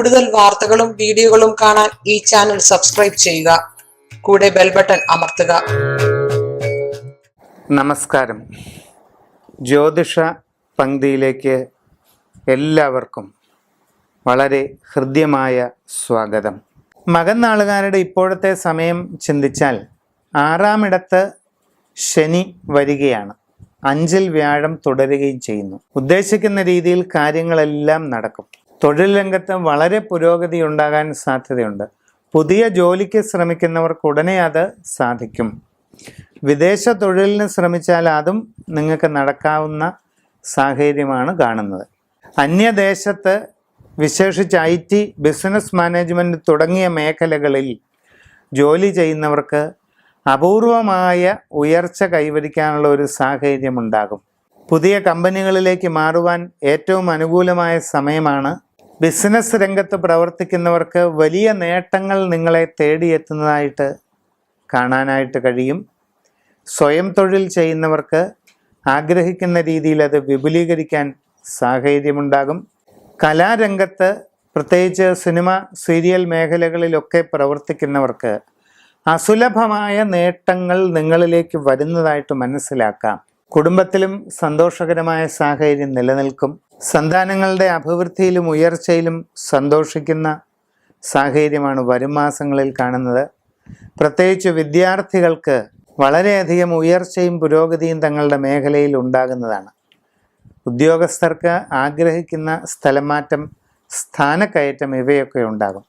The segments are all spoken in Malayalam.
കൂടുതൽ വാർത്തകളും വീഡിയോകളും കാണാൻ ഈ ചാനൽ സബ്സ്ക്രൈബ് ചെയ്യുക. കൂടെ ബെൽ ബട്ടൺ അമർത്തുക. നമസ്കാരം. ജ്യോതിഷ പങ്ക്തിയിലേക്ക് എല്ലാവർക്കും വളരെ ഹൃദ്യമായ സ്വാഗതം. മകൻ നാളുകാരുടെ ഇപ്പോഴത്തെ സമയം ചിന്തിച്ചാൽ 6-ാം ഇടത്ത് ശനി വരികയാണ്. 5-ൽ വ്യാഴം തുടരുകയും ചെയ്യുന്നു. ഉദ്ദേശിക്കുന്ന രീതിയിൽ കാര്യങ്ങളെല്ലാം നടക്കും. തൊഴിൽ രംഗത്ത് വളരെ പുരോഗതി ഉണ്ടാകാൻ സാധ്യതയുണ്ട്. പുതിയ ജോലിക്ക് ശ്രമിക്കുന്നവർക്ക് ഉടനെ അത് സാധിക്കും. വിദേശ തൊഴിലിന് ശ്രമിച്ചാൽ അതും നിങ്ങൾക്ക് നടക്കാവുന്ന സാഹചര്യമാണ് കാണുന്നത്. അന്യദേശത്ത് വിശേഷിച്ച് IT, ബിസിനസ് മാനേജ്മെൻറ്റ് തുടങ്ങിയ മേഖലകളിൽ ജോലി ചെയ്യുന്നവർക്ക് അപൂർവമായ ഉയർച്ച കൈവരിക്കാനുള്ള ഒരു സാഹചര്യമുണ്ടാകും. പുതിയ കമ്പനികളിലേക്ക് മാറുവാൻ ഏറ്റവും അനുകൂലമായ സമയമാണ്. ബിസിനസ് രംഗത്ത് പ്രവർത്തിക്കുന്നവർക്ക് വലിയ നേട്ടങ്ങൾ നിങ്ങളെ തേടിയെത്തുന്നതായിട്ട് കാണാനായിട്ട് കഴിയും. സ്വയം തൊഴിൽ ചെയ്യുന്നവർക്ക് ആഗ്രഹിക്കുന്ന രീതിയിൽ അത് വിപുലീകരിക്കാൻ സാഹചര്യമുണ്ടാകും. കലാരംഗത്ത് പ്രത്യേകിച്ച് സിനിമ, സീരിയൽ മേഖലകളിലൊക്കെ പ്രവർത്തിക്കുന്നവർക്ക് അസുലഭമായ നേട്ടങ്ങൾ നിങ്ങളിലേക്ക് വരുന്നതായിട്ട് മനസ്സിലാക്കാം. കുടുംബത്തിലും സന്തോഷകരമായ സാഹചര്യം നിലനിൽക്കും. സന്താനങ്ങളുടെ അഭിവൃദ്ധിയിലും ഉയർച്ചയിലും സന്തോഷിക്കുന്ന സാഹചര്യമാണ് വരും മാസങ്ങളിൽ കാണുന്നത്. പ്രത്യേകിച്ച് വിദ്യാർത്ഥികൾക്ക് വളരെയധികം ഉയർച്ചയും പുരോഗതിയും തങ്ങളുടെ മേഖലയിൽ ഉണ്ടാകുന്നതാണ്. ഉദ്യോഗസ്ഥർക്ക് ആഗ്രഹിക്കുന്ന സ്ഥലമാറ്റം, സ്ഥാനക്കയറ്റം ഇവയൊക്കെ ഉണ്ടാകും.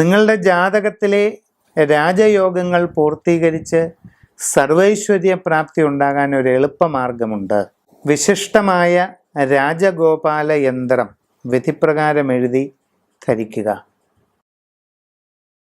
നിങ്ങളുടെ ജാതകത്തിലെ രാജയോഗങ്ങൾ പൂർത്തീകരിച്ച് സർവൈശ്വര്യ പ്രാപ്തി ഉണ്ടാകാൻ ഒരു എളുപ്പമാർഗമുണ്ട്. വിശിഷ്ടമായ രാജഗോപാല യന്ത്രം വിധിപ്രകാരം എഴുതി ധരിക്കുക.